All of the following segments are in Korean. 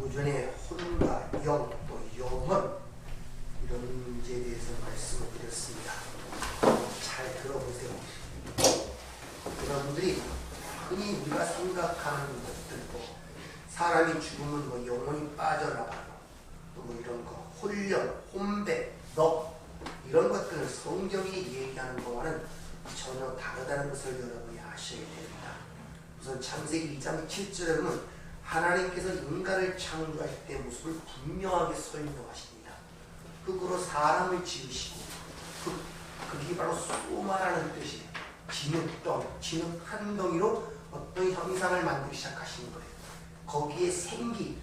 오전에 혼과 영, 또 영혼 이런 문제에 대해서 말씀을 드렸습니다. 잘 들어보세요. 여러분들이 흔히 우리가 생각하는 것들, 사람이 죽으면 영혼이 빠져나가고 또 이런 거, 혼령, 혼배, 넉 이런 것들은 성경이 얘기하는 것과는 전혀 다르다는 것을 여러분이 아셔야 됩니다. 우선 창세기 2장 7절에 보면 하나님께서 인간을 창조할 때 모습을 분명하게 설명하십니다. 흙으로 사람을 지으시고 그게 바로 소마라는 뜻이에요. 진흙 한 덩이로 어떤 형상을 만들기 시작하시는 거예요. 거기에 생기,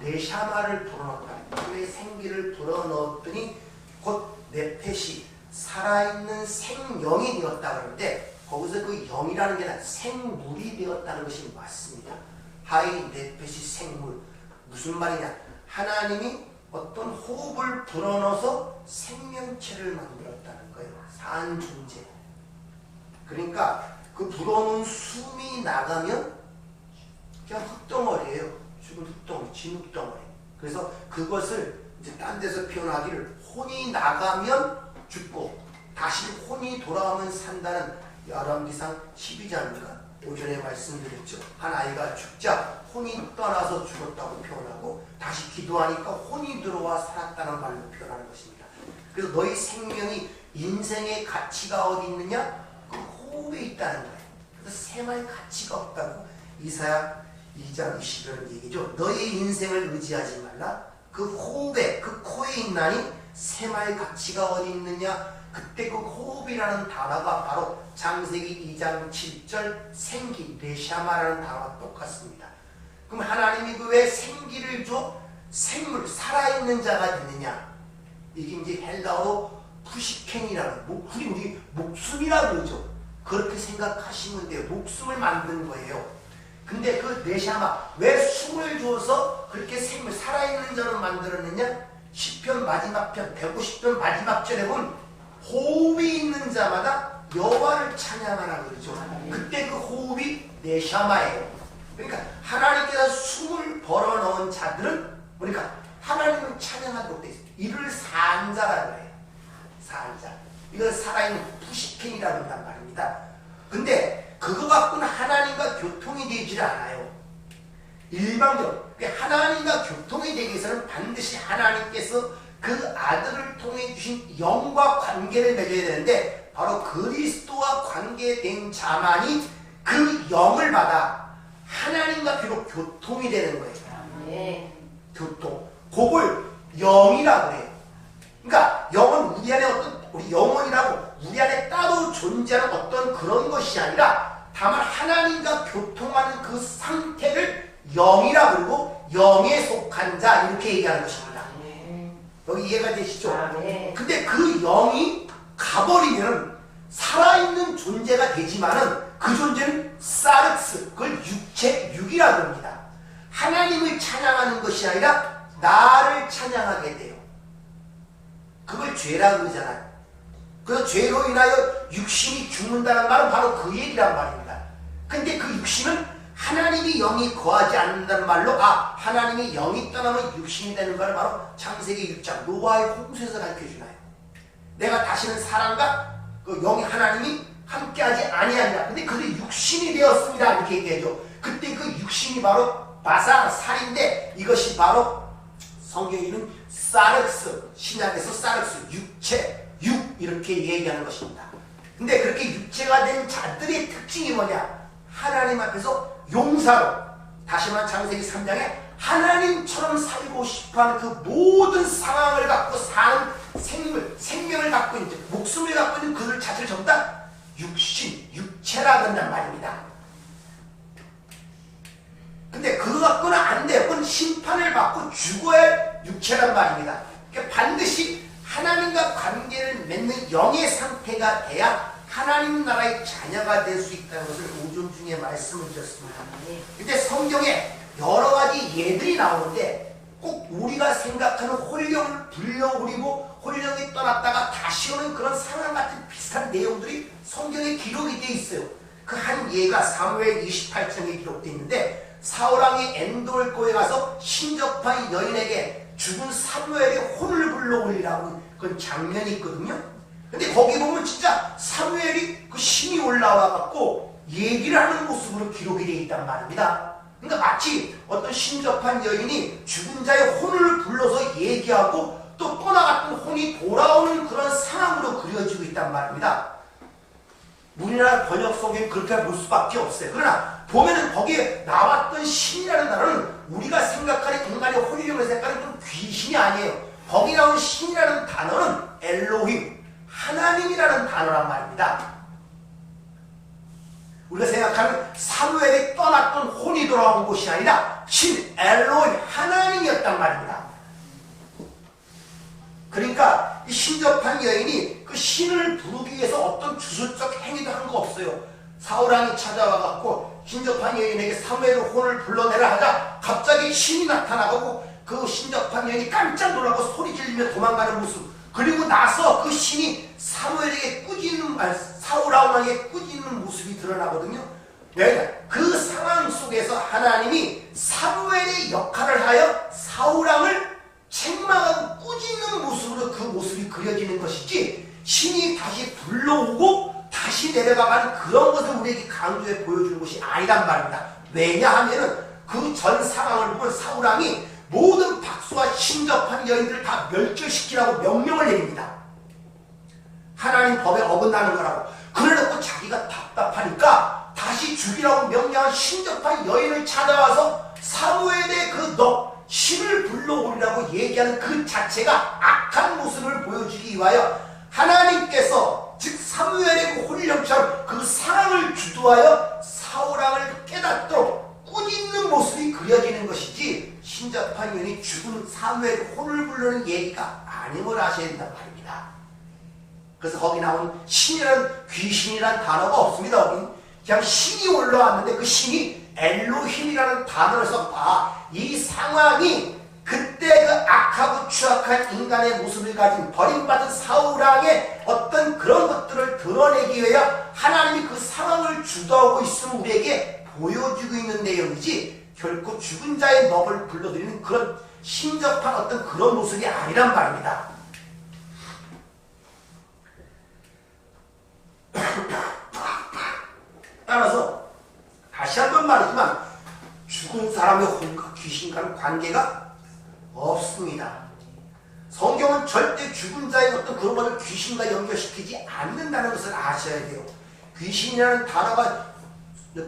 네샤마를 불어넣었다. 그 생기를 불어넣었더니 곧 네펫이 살아있는 생명이 되었다 그러는데 거기서 그 영이라는 게 아니라 생물이 되었다는 것이 맞습니다. 하이 네펫이 생물. 무슨 말이냐? 하나님이 어떤 호흡을 불어넣어서 생명체를 만들었다는 거예요. 산 존재. 그러니까 그 불어넣은 숨이 나가면 그냥 흙덩어리예요. 죽은 흙덩어리, 진흙덩어리. 그래서 그것을 이제 딴 데서 표현하기를 혼이 나가면 죽고 다시 혼이 돌아오면 산다는 열왕기상 12장입니다. 오전에 말씀드렸죠. 한 아이가 죽자 혼이 떠나서 죽었다고 표현하고 다시 기도하니까 혼이 들어와 살았다는 말로 표현하는 것입니다. 그래서 너희 생명이 인생의 가치가 어디 있느냐? 그 호흡에 있다는 거예요. 그래서 생활 가치가 없다고 이사야 2장 20절은 얘기죠. 너희 인생을 의지하지 말라. 그 호흡에, 그 코에 있나니 생활 가치가 어디 있느냐? 그때 그 호흡이라는 단어가 바로 창세기 2장 7절 생기, 네샤마라는 단어가 똑같습니다. 그럼 하나님이 그 왜 생기를 줘? 생물, 살아있는 자가 되느냐? 이게 이제 헬라어로 푸시켄이라는, 우리 목숨이라고 그러죠. 그렇게 생각하시면 돼요. 목숨을 만든 거예요. 근데 그 네샤마, 왜 숨을 주어서 그렇게 생물, 살아있는 자로 만들었느냐? 시편 마지막 편, 150편 마지막 절에 보면 호흡이 있는 자마다 여호와를 찬양하라 그러죠. 그때 그 호흡이 네샤마예요. 그러니까 하나님께서 숨을 벌어넣은 자들은 그러니까 하나님을 찬양하도록 되어 있습니다. 이를 산 자라고 해요. 산 자. 이걸 살아있는 푸시켄이라고 한단 말입니다. 근데 그거 갖고는 하나님과 교통이 되질 않아요. 일방적으로 하나님과 교통이 되기 위해서는 반드시 하나님께서 그 아들을 통해 주신 영과 관계를 맺어야 되는데 바로 그리스도와 관계된 자만이 그 영을 받아 하나님과 비록 교통이 되는 거예요. 네. 교통. 그걸 영이라고 해요. 그러니까 영은 우리 안에 우리 영혼이라고 우리 안에 따로 존재하는 어떤 그런 것이 아니라 다만 하나님과 교통하는 그 상태를 영이라고 그러고 영에 속한 자 이렇게 얘기하는 것입니다. 여기 이해가 되시죠? 근데 그 영이 가버리면 살아있는 존재가 되지만은 그 존재는 사르스, 그걸 육이라고 합니다. 하나님을 찬양하는 것이 아니라 나를 찬양하게 돼요. 그걸 죄라고 그러잖아요. 그래서 죄로 인하여 육신이 죽는다는 말은 바로 그 얘기란 말입니다. 근데 그 육신은 하나님이 영이 거하지 않는다는 말로 하나님이 영이 떠나면 육신이 되는 걸 바로 창세기 6장 노아의 홍수에서 가르쳐주나요? 내가 다시는 사람과 그 영이 하나님이 함께하지 아니하리라. 근데 그게 육신이 되었습니다. 이렇게 얘기해줘. 그때 그 육신이 바로 바사, 살인데 이것이 바로 성경에는 사르스, 신약에서 사르스, 육체, 육 이렇게 얘기하는 것입니다. 근데 그렇게 육체가 된 자들의 특징이 뭐냐? 하나님 앞에서 용사로, 다시 말해 창세기 3장에 하나님처럼 살고 싶어하는 그 모든 상황을 갖고 사는 생명을 갖고 있는, 목숨을 갖고 있는 그들 자체를 전부 다 육체라 그런단 말입니다. 근데 그거 갖고는 안 돼요. 그건 심판을 받고 죽어야 할 육체란 말입니다. 그러니까 반드시 하나님과 관계를 맺는 영의 상태가 돼야 하나님 나라의 자녀가 될 수 있다는 것을 오전 중에 말씀을 드렸습니다. 근데 성경에 여러 가지 예들이 나오는데 꼭 우리가 생각하는 혼령을 불러오리고 혼령이 떠났다가 다시 오는 그런 상황 같은 비슷한 내용들이 성경에 기록이 되어 있어요. 그 한 예가 사무엘 28장에 기록되어 있는데 사울왕이 엔돌고에 가서 신접한 여인에게 죽은 사무엘의 혼을 불러올리라고 그런 장면이 있거든요. 근데 거기 보면 진짜 사무엘이 그 신이 올라와 갖고 얘기를 하는 모습으로 기록이 되어 있단 말입니다. 그러니까 마치 어떤 신접한 여인이 죽은 자의 혼을 불러서 얘기하고 또 떠나갔던 혼이 돌아오는 그런 상황으로 그려지고 있단 말입니다. 우리나라 번역 속에 그렇게 볼 수밖에 없어요. 그러나 보면은 거기에 나왔던 신이라는 단어는 우리가 생각하는 인간의 혼이라고 생각하는 그런 귀신이 아니에요. 거기 나온 신이라는 단어는 엘로힘, 하나님이라는 단어란 말입니다. 우리가 생각하는 사무엘이 떠났던 혼이 돌아온 곳이 아니라 신 엘로힘, 하나님이었단 말입니다. 그러니까 이 신접한 여인이 그 신을 부르기 위해서 어떤 주술적 행위도 한 거 없어요. 사울왕이 찾아와 갖고 신접한 여인에게 사무엘의 혼을 불러내라 하자 갑자기 신이 나타나고 그 신접한 여인이 깜짝 놀라고 소리 지르며 도망가는 모습, 그리고 나서 그 신이 사무엘에게 사울왕에게 꾸짖는 모습이 드러나거든요. 그 상황 속에서 하나님이 사무엘의 역할을 하여 사울왕을 책망하고 꾸짖는 모습으로 그 모습이 그려지는 것이지, 신이 다시 불러오고 다시 내려가는 그런 것을 우리에게 강조해 보여주는 것이 아니란 말입니다. 왜냐하면 그 전 상황을 보면 사울왕이 모든 박수와 신접한 여인들을 다 멸절시키라고 명령을 내립니다. 하나님 법에 어긋나는 거라고. 그래놓고 자기가 답답하니까 다시 죽이라고 명령한 신접한 여인을 찾아와서 사무엘의 그 신을 불러오리라고 얘기하는 그 자체가 악한 모습을 보여주기 위하여 하나님께서 즉 사무엘의 그 혼령처럼 그 상황을 주도하여 사울왕을 깨닫도록 꾸짖는 모습이 그려지는 것이지, 신접한 여인이 죽은 사무엘의 혼을 부르는 얘기가 아님을 아셔야 된단 말입니다. 그래서 거기 나온 신이라는 귀신이라는 단어가 없습니다. 거기 그냥 신이 올라왔는데 그 신이 엘로힘이라는 단어를 썼다. 이 상황이 그때 그 악하고 추악한 인간의 모습을 가진 버림받은 사울왕의 어떤 그런 것들을 드러내기 위하여 하나님이 그 상황을 주도하고 있음을 우리에게 보여주고 있는 내용이지, 결코 죽은 자의 넋을 불러들이는 그런 신접한 어떤 그런 모습이 아니란 말입니다. 따라서 다시 한번 말하지만 죽은 사람의 혼과 귀신과는 관계가 없습니다. 성경은 절대 죽은 자의 어떤 그런 것을 귀신과 연결시키지 않는다는 것을 아셔야 돼요. 귀신이라는 단어가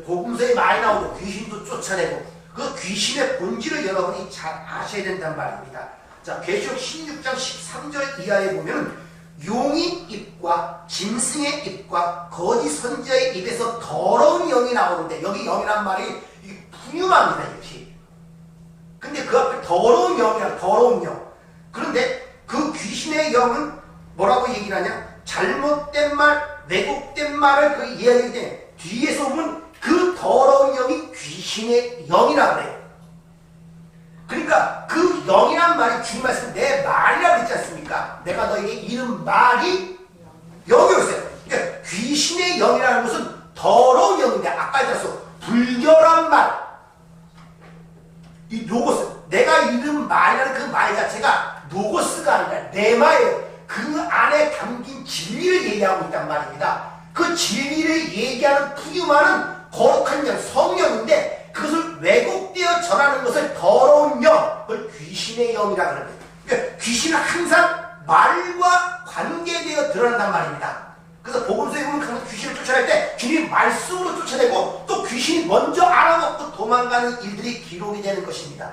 복음서에 많이 나오고 귀신도 쫓아내고 그 귀신의 본질을 여러분이 잘 아셔야 된단 말입니다. 자, 계시록 16장 13절 이하에 보면 용의 입과 짐승의 입과 거짓 선지자의 입에서 더러운 영이 나오는데, 여기 영이란 말이 분유합니다. 이것이. 근데 그 앞에 더러운 영이야. 더러운 영. 그런데 그 귀신의 영은 뭐라고 얘기를 하냐? 잘못된 말, 왜곡된 말을 그 이야기할 때 뒤에서 보면 그 더러운 영이 귀신의 영이라고 그래요. 그러니까 그 영이란 말이 주님 말씀 내 말이라고 했지 않습니까? 내가 너에게 이른 말이 영이었어요. 그러니까 귀신의 영이라는 것은 더러운 영인데, 아까 얘기했어. 불결한 말, 이 로고스, 내가 이른 말이라는 그 말 자체가 로고스가 아니라 레마예요. 그 안에 담긴 진리를 얘기하고 있단 말입니다. 그 진리를 얘기하는 푸유마는 거룩한 영, 성령인데 그것을 왜곡되어 전하는 것을 더러운 영, 그걸 귀신의 영이라고 합니다. 그러니까 귀신은 항상 말과 관계되어 드러난단 말입니다. 그래서 복음서에 보면 항상 귀신을 쫓아낼 때 주님 말씀으로 쫓아내고 또 귀신이 먼저 알아먹고 도망가는 일들이 기록이 되는 것입니다.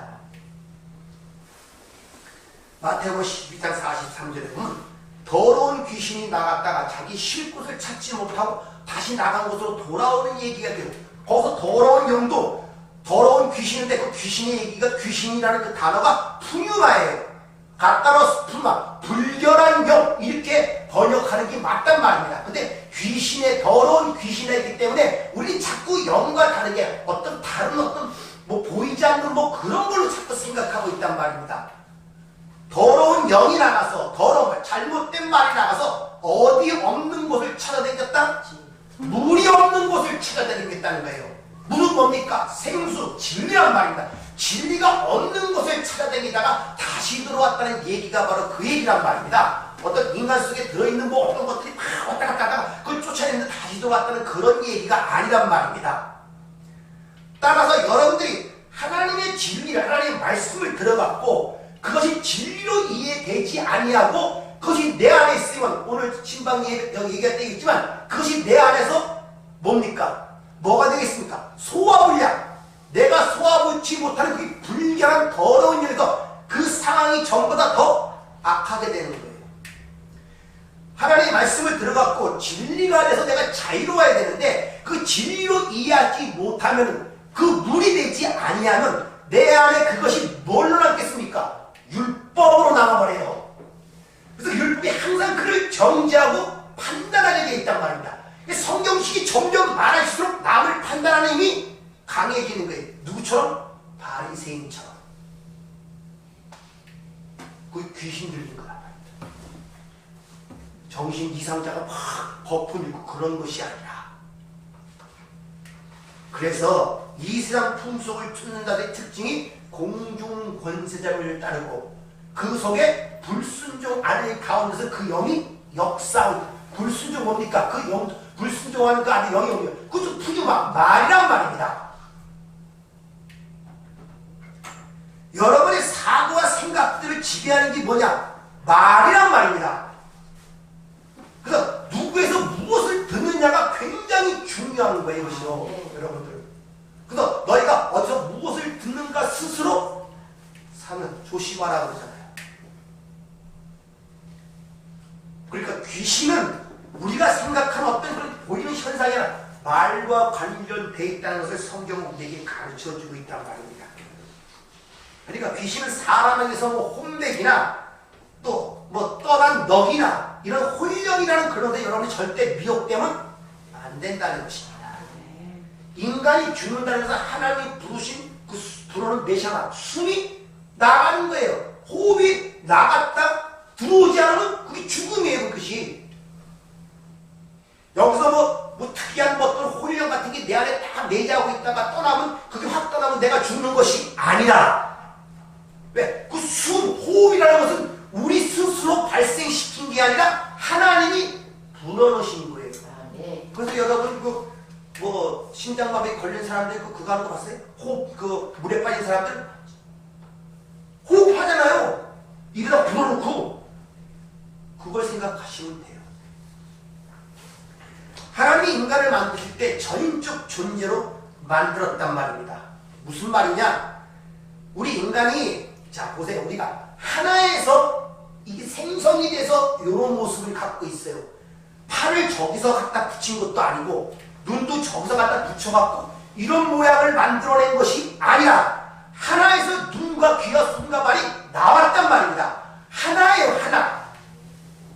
마태복음 12장 43절에 보면 더러운 귀신이 나갔다가 자기 쉴 곳을 찾지 못하고 다시 나간 곳으로 돌아오는 얘기가 돼요. 거기서 더러운 영도 더러운 귀신인데 그 귀신의 얘기가, 귀신이라는 그 단어가 푸뉴마예요. 가따로스 푸마, 불결한 영, 이렇게 번역하는 게 맞단 말입니다. 근데 귀신의, 더러운 귀신이기 때문에 우리 자꾸 영과 다르게 어떤 다른 어떤 보이지 않는 그런 걸로 자꾸 생각하고 있단 말입니다. 더러운 영이 나가서, 더러운 말, 잘못된 말이 나가서 어디 없는 곳을 찾아다녔다? 물이 없는 곳을 찾아다니겠다는 거예요. 물은 뭡니까? 생수, 진리란 말입니다. 진리가 없는 곳을 찾아다니다가 다시 들어왔다는 얘기가 바로 그 얘기란 말입니다. 어떤 인간 속에 들어있는 뭐 어떤 것들이 막 왔다 갔다 하다가 그걸 쫓아내는데 다시 들어왔다는 그런 얘기가 아니란 말입니다. 따라서 여러분들이 하나님의 진리, 하나님의 말씀을 들어갖고 그것이 진리로 이해되지 아니하고 그것이 내 안에 있으면 오늘 신방 얘기할 때 있지만 그것이 내 안에서 뭡니까? 뭐가 되겠습니까? 소화불량. 내가 소화하지 못하는 그 불결한 더러운 일에서 그 상황이 전보다 더 악하게 되는 거예요. 하나님의 말씀을 들어갖고 진리가 돼서 내가 자유로워야 되는데 그 진리로 이해하지 못하면 그 물이 되지 아니하면 내 안에 그것이 뭘로 남겠습니까? 율법으로 남아버려요. 그래서 율법이 항상 그를 정죄하고 판단하게 되어 있단 말입니다. 성경식이 점점 많아질수록 남을 판단하는 힘이 강해지는 거예요. 누구처럼? 바리새인처럼. 그 귀신 들린 거란 말입니다. 정신 이상자가 막 거품 있고 그런 것이 아니라. 그래서 이 세상 풍속을 쫓는다의 특징이 공중 권세자를 따르고 그 속에 불순종 안의 가운데서 그 영이 역사하고 불순종 뭡니까? 그 영, 불순종하는 그 안에 영이 옵니다. 그것도 푸주막 말이란 말입니다. 여러분의 사고와 생각들을 지배하는 게 뭐냐? 말이란 말입니다. 그래서 누구에서 무엇을 듣느냐가 굉장히 중요한 거예요. 이것이요. 여러분들. 그래서 너희가 어디서 무엇을 듣는가 스스로 사는 조심하라 그러잖아요. 그러니까 귀신은 우리가 생각하는 어떤 그런 보이는 현상이 아니라 말과 관련되어 있다는 것을 성경은 우리에게 가르쳐주고 있단 말입니다. 그러니까 귀신은 사람에게서 뭐 혼맥이나 또 뭐 떠난 넉이나 이런 혼령이라는 그런 데 여러분이 절대 미혹되면 안 된다는 것입니다. 인간이 죽는다는 것은 하나님이 부르신 그 불어는 메샤마 숨이 나가는 거예요. 호흡이 나갔다 들어오지 않으면 그게 죽음이에요. 그것이 여기서 뭐 특이한 어떤 혼령 같은 게 내 안에 딱 내재하고 있다가 떠나면 그게 확 떠나면 내가 죽는 것이 아니라 왜? 그 숨, 호흡이라는 것은 우리 스스로 발생시킨 게 아니라 하나님이 불어넣으신 거예요. 그래서 여러분 뭐 심장마비에 걸린 사람들 그거 하는 거 봤어요? 호흡 그 물에 빠진 사람들 호흡하잖아요. 입에다 불어넣고 그걸 생각하시면 돼요. 하나님이 인간을 만드실 때 전인적 존재로 만들었단 말입니다. 무슨 말이냐? 우리 인간이 자 보세요. 우리가 하나에서 이게 생성이 돼서 이런 모습을 갖고 있어요. 팔을 저기서 갖다 붙인 것도 아니고 눈도 저기서 갖다 붙여갖고 이런 모양을 만들어낸 것이 아니라 하나에서 눈과 귀와 손과 발이 나왔단 말입니다. 하나예요. 하나.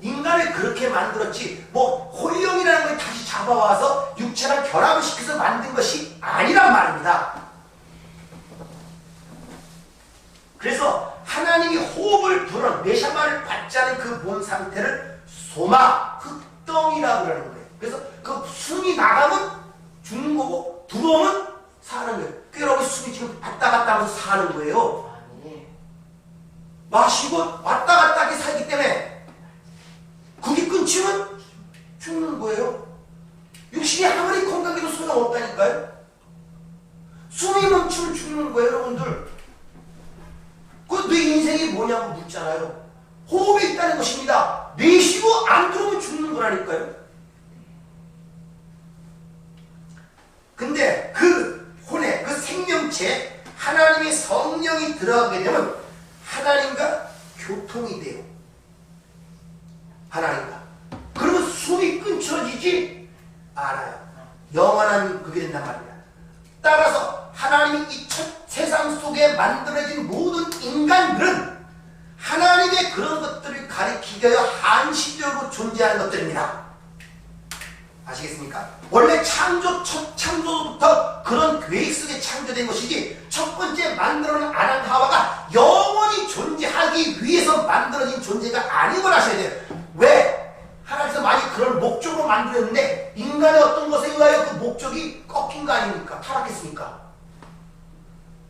인간을 그렇게 만들었지 뭐 혼령이라는 걸 다시 잡아와서 육체랑 결합을 시켜서 만든 것이 아니란 말입니다. 그래서 하나님이 호흡을 불어 메샤마를 받지 않은 그 몸 상태를 소마, 흙덩이라고 그러는 거예요. 그래서 그 숨이 나가면 죽는 거고 들어오면 사는 거예요. 여러분 숨이 지금 왔다 갔다 하면서 사는 거예요. 마시고 왔다 갔다 하게 살기 때문에 그게 끊치면 죽는 거예요. 육신이 아무리 건강해도 소용없다니까요. 숨이 멈추면 죽는 거예요. 여러분들. 그 내 인생이 뭐냐고 묻잖아요. 호흡이 있다는 것입니다. 내쉬고 안 들어오면 죽는 거라니까요. 근데 그 혼에 그 생명체 하나님의 성령이 들어가게 되면 하나님과 교통이 돼요. 하나님과. 그러면 숨이 끊쳐지지 않아요. 영원한 그게 된단 말입니다. 따라서 하나님이 이 첫 세상 속에 만들어진 모든 인간들은 하나님의 그런 것들을 가리키기 위하여 한시적으로 존재하는 것들입니다. 아시겠습니까? 원래 첫 창조부터 그런 계획 속에 창조된 것이지 첫 번째 만들어낸 아담 하와가 영원히 존재하기 위해서 만들어진 존재가 아닌 걸 아셔야 돼요. 왜? 하나님께서 많이 그런 목적으로 만들었는데 인간의 어떤 것에 의하여 그 목적이 꺾인 거 아닙니까? 타락했으니까.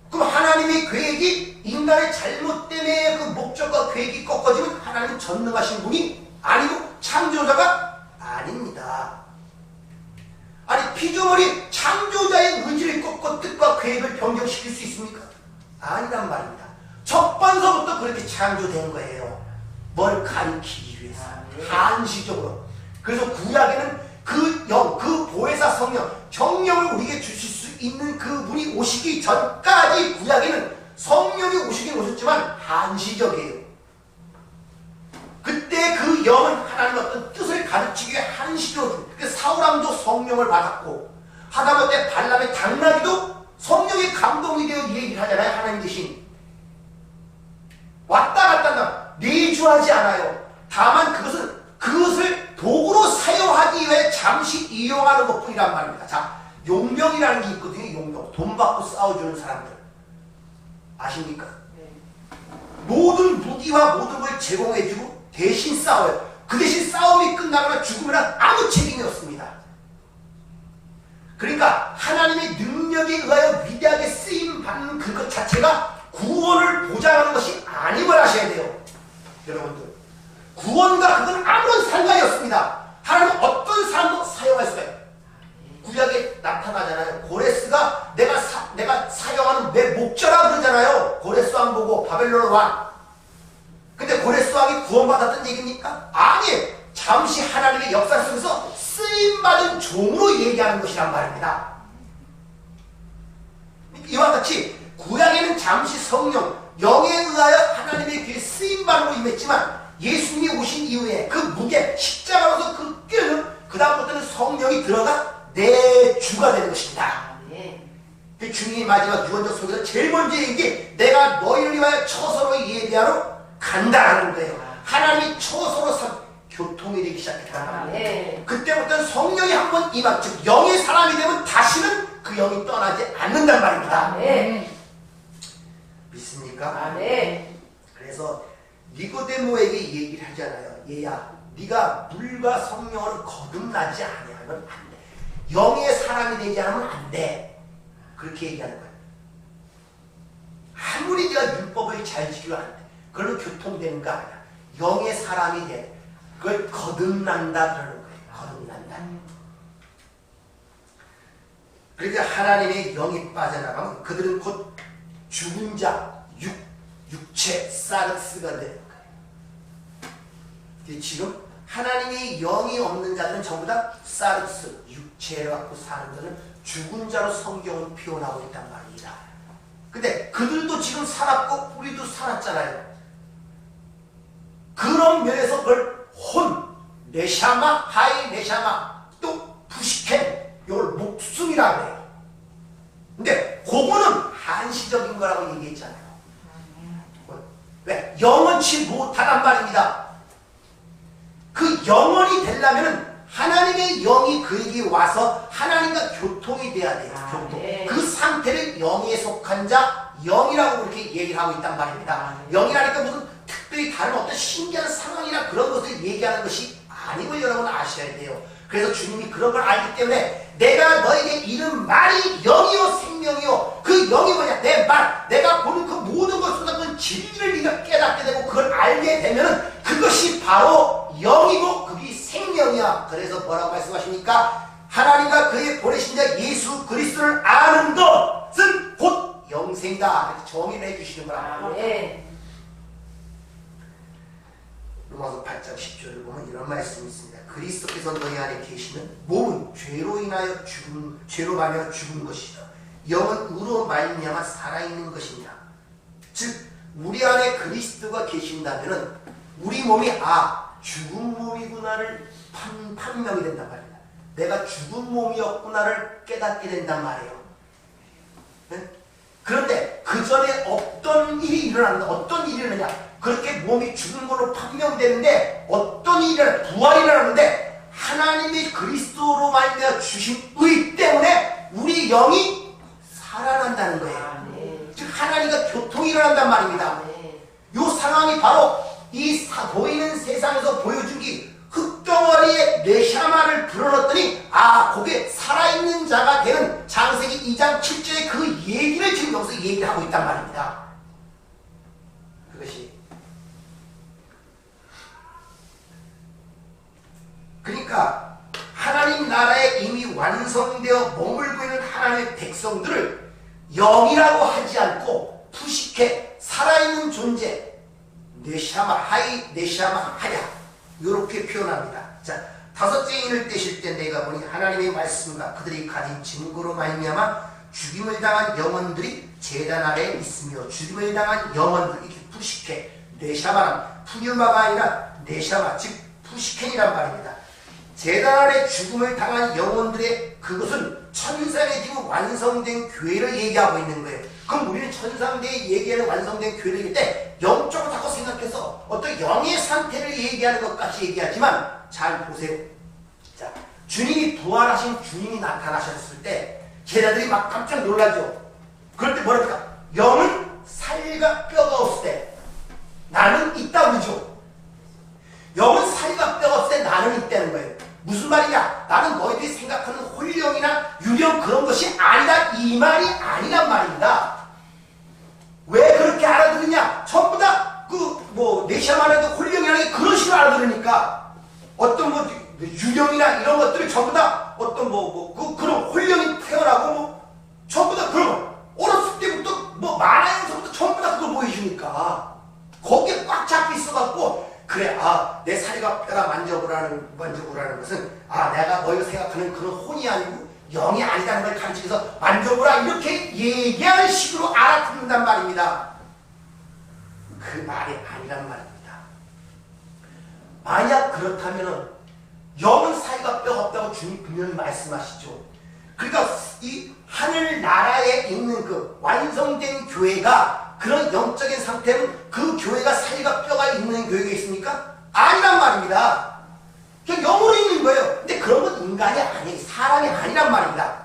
그럼 하나님의 계획이 인간의 잘못 때문에 그 목적과 계획이 꺾어지면 하나님은 전능하신 분이 아니고 창조자가 아닙니다. 아니 피조물이 창조자의 의지를 꺾고 뜻과 계획을 변경시킬 수 있습니까? 아니란 말입니다. 첫번서부터 그렇게 창조된 거예요. 뭘 가리키기 위해서. 한시적으로. 그래서 구약에는 그 보혜사 성령을 우리에게 주실 수 있는 그분이 오시기 전까지 구약에는 성령이 오시긴 오셨지만 한시적이에요. 그때 그 영은 하나님의 어떤 뜻을 가르치기 위해 한시적으로 사울왕도 성령을 받았고 하다못해 발람의 당나귀도 성령의 감동이 되어 얘기를 하잖아요. 하나님 대신 왔다 갔다 내주하지 않아요. 다만 그것을 도구로 사용하기 위해 잠시 이용하는 것뿐이란 말입니다. 자, 용병이라는 게 있거든요. 용병. 돈 받고 싸워주는 사람들. 아십니까? 네. 모든 무기와 모든 걸 제공해주고 대신 싸워요. 그 대신 싸움이 끝나거나 죽으면 아무 책임이 없습니다. 그러니까 하나님의 능력에 의하여 위대하게 쓰임받는 그것 자체가 구원을 보장하는 것이 아님을 아셔야 돼요. 여러분들. 구원과 그건 아무런 상관이 없습니다. 하나님은 어떤 사람도 사용할 수가 있어요. 구약에 나타나잖아요. 고레스가 내가 사용하는 내 목자라 그러잖아요. 고레스 왕 보고 바벨론 왕. 근데 고레스 왕이 구원받았던 얘기입니까? 아니, 잠시 하나님의 역사 속에서 쓰임받은 종으로 얘기하는 것이란 말입니다. 이와 같이 구약에는 잠시 성령, 영에 의하여 하나님의 귀에 쓰임받음으로 임했지만 예수님이 오신 이후에 그 무게, 십자가로서 그 뼈는 그 다음부터는 성령이 들어가 내 주가 되는 것입니다. 그 주님이 마지막 유언적 속에서 제일 먼저 얘기해 내가 너희를 위하여 처소로 예비하러 간다라는 거예요. 하나님이 처소로 교통이 되기 시작했다. 그때부터는 성령이 한번 임한 즉 영의 사람이 되면 다시는 그 영이 떠나지 않는단 말입니다. 믿습니까? 그래서 니고데모에게 얘기를 하잖아요. 얘야, 네가 물과 성령으로 거듭나지 아니하면 안 돼. 영의 사람이 되지 않으면 안 돼. 그렇게 얘기하는 거예요. 아무리 네가 율법을 잘 지키면 안 돼. 그걸로 교통되는 거 아니야. 영의 사람이 돼. 그걸 거듭난다 그러는 거예요. 거듭난다. 그러니까 하나님의 영이 빠져나가면 그들은 곧 죽은 자, 육체, 사르스가 되는 거예요. 지금 하나님의 영이 없는 자들은 전부 다 사르스, 육체를 갖고 사는 자는 죽은 자로 성경은 표현하고 있단 말입니다. 근데 그들도 지금 살았고 우리도 살았잖아요. 그런 면에서 그걸 네샤마, 하이 네샤마, 또 부시켄, 이걸 목숨이라고 해요. 근데 그거는 한시적인 거라고 얘기했잖아요. 왜? 영원치 못하단 말입니다. 그 영원이 되려면 하나님의 영이 그에게 와서 하나님과 교통이 돼야 돼요. 교통. 그 상태를 영에 속한 자, 영이라고 그렇게 얘기를 하고 있단 말입니다. 영이라니까 무슨 특별히 다른 어떤 신기한 상황이나 그런 것을 얘기하는 것이 아님을 여러분 아셔야 돼요. 그래서 주님이 그런 걸 알기 때문에 내가 너에게 이른 말이 영이요 생명이요. 그 영이 뭐냐? 내 말, 내가 보는 그 모든 것을 그 진리를 네가 깨닫게 되고 그걸 알게 되면은 그것이 바로 영이고 그게 생명이야. 그래서 뭐라고 말씀하십니까? 하나님과 그의 보내신 자 예수 그리스도를 아는 것은 곧 영생이다. 이렇게 정의를 해주시는 거라. 로마서 8장 10절을 보면 이런 말씀이 있습니다. 그리스도께서 너희 안에 계시면 몸은 죄로 말하여 죽은 것이다. 영은 의로 말미암아 살아있는 것이니라. 즉 우리 안에 그리스도가 계신다면은 우리 몸이 죽은 몸이구나를 판명이 된단 말입니다. 내가 죽은 몸이었구나를 깨닫게 된단 말이에요. 네? 그런데 그 전에 어떤 일이 일어난다. 어떤 일이 일어나냐? 그렇게 몸이 죽은 걸로 판명되는데 어떤 일이 일어나? 부활이 일어나는데 하나님이 그리스도로 말미암아 주신 의 때문에 우리 영이 살아난다는 거예요. 즉 하나님과 교통이 일어난단 말입니다. 이 상황이 바로 이 보이는 세상에서 보여준 게 흙덩어리에 네샤마를 불어넣었더니 그게 살아있는 자가 되는 창세기 2장 7절의 그 얘기를 지금 여기서 얘기를 하고 있단 말입니다. 그것이 그러니까 하나님 나라에 이미 완성되어 머물고 있는 하나님의 백성들을 영이라고 하지 않고 푸시케 살아있는 존재 네샤마 하이 네샤마 하야 이렇게 표현합니다. 자, 다섯째 인을 떼실 때 내가 보니 하나님의 말씀과 그들이 가진 증거로 말미암아 죽임을 당한 영혼들이 제단 아래에 있으며 죽임을 당한 영혼들 이렇게 푸시케 네샤마는 푸뉴마가 아니라 네샤마 즉 푸시켄이란 말입니다. 제단 아래 죽음을 당한 영혼들의 그것은 천상에 지금 완성된 교회를 얘기하고 있는 거예요. 그럼 우리는 천상대에 얘기하는 완성된 교회를 얘기할 때 영적으로 자꾸 생각해서 어떤 영의 상태를 얘기하는 것 같이 얘기하지만 잘 보세요. 자, 주님이 부활하신 주님이 나타나셨을 때 제자들이 막 깜짝 놀라죠. 그럴 때 뭐랄까? 영은 살과 뼈가 없을 때 나는 있다 그러죠. 영은 살과 뼈가 없을 때 나는 있다는 거예요. 무슨 말이냐? 나는 너희들이 생각하는 홀령이나 유령 그런 것이 아니다. 이 말이 아니란 말입니다. 왜 그렇게 알아들으냐? 전부 다 네샤마라도 홀령이라는 게 그런 식으로 알아들으니까 어떤 유령이나 이런 것들을 전부 다 어떤 그런 홀령이 태어나고 전부 다 그런 거. 어렸을 때부터 만화에서부터 전부 다 그걸 보여주니까 거기에 꽉 잡혀 있어갖고 그래 내 살과 뼈가 만져보라는 것은 내가 너희가 생각하는 그런 혼이 아니고 영이 아니다는 걸 가르치면서 만져보라 이렇게 얘기하는 식으로 알아듣는단 말입니다. 그 말이 아니란 말입니다. 만약 그렇다면 영은 살과 뼈가 없다고 주님 분명히 말씀하시죠. 그러니까 이 하늘나라에 있는 그 완성된 교회가 그런 영적인 상태는 그 교회가 살과 뼈가 있는 교회가 있습니까? 아니란 말입니다. 그냥 영으로 있는 거예요. 근데 그런 건 인간이 아니에요. 사람이 아니란 말입니다.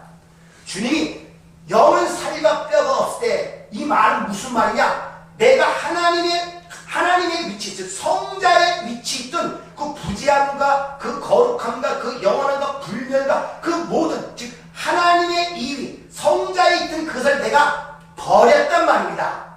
주님이 영은 살과 뼈가 없을 때 이 말은 무슨 말이냐? 내가 하나님의 위치, 즉 성자의 위치 있던 그 부지함과 그 거룩함과 그 영원함과 불멸과 그 모든 즉 하나님의 이위 성자에 있던 그것을 내가 버렸단 말입니다.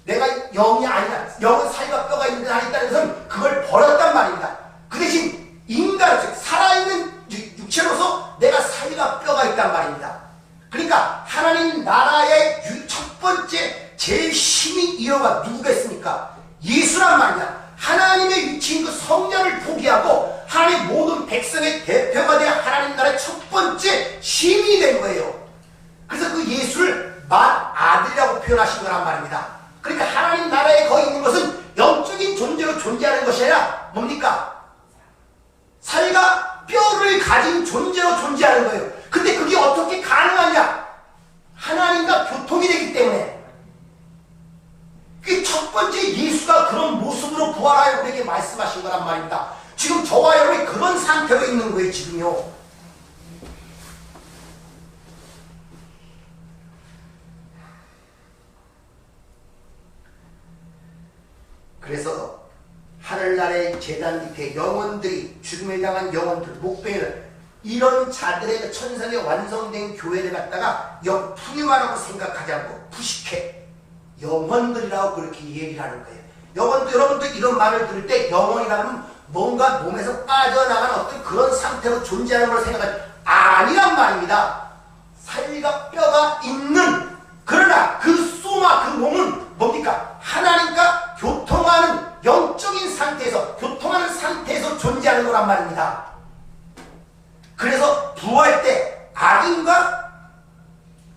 내가 영이 아니라 영은 살과 뼈가 있는 데 아니다는 것은 그걸 버렸단 말입니다. 그 대신 인간 즉 살아있는 육체로서 내가 살과 뼈가 있단 말입니다. 그러니까 하나님 나라의 첫 번째 제일 힘이 이어가 누구가 있습니까? 예수란 말이야. 하나님의 위치인 그 성자를 포기하고 하나님의 모든 백성의 대표가 되어 하나님 나라의 첫 번째 힘이 된 거예요. 그래서 그 예수를 아들이라고 표현하신 거란 말입니다. 그러니까 하나님 나라에 거기 있는 것은 영적인 존재로 존재하는 것이 아니라 뭡니까? 살과 뼈를 가진 존재로 존재하는 거예요. 근데 그게 어떻게 가능하냐? 하나님과 교통이 되기 때문에. 그 첫 번째 예수가 그런 모습으로 부활하여 우리에게 말씀하신 거란 말입니다. 지금 저와 여러분이 그런 상태로 있는 거예요, 지금요. 그래서 하늘나라의 제단 밑에 영혼들이 죽음을 당한 영혼들, 목배를 이런 자들의 천상에 완성된 교회를 갖다가 푸뉴마라고 생각하지 않고 푸시케 영혼들이라고 그렇게 얘기를 하는 거예요. 영혼들, 여러분들 이런 말을 들을 때 영혼이라면 뭔가 몸에서 빠져나가는 어떤 그런 상태로 존재하는 걸 생각하지 아니란 말입니다. 살과 뼈가 있는 그러나 그 소마 그 몸은 뭡니까? 하나님과 교통하는 영적인 상태에서 교통하는 상태에서 존재하는 거란 말입니다. 그래서 부활 때 악인과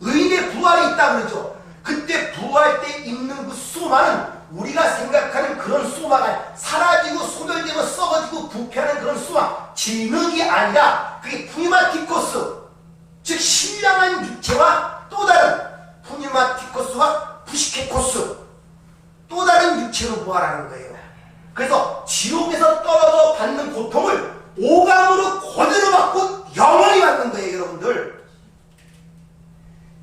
의인의 부활이 있다 그러죠. 그때 부활 때 입는 그 소마는 우리가 생각하는 그런 소마가 사라지고 소멸되고 썩어지고 부패하는 그런 소마 진흙이 아니라 그게 푸니마티코스 즉 신령한 육체와 또 다른 푸니마티코스와 푸시케코스 또 다른 육체로 부활하는 거예요. 그래서 지옥에서 떨어져 받는 고통을 오감으로 그대로 받고 영원히 받는 거예요, 여러분들.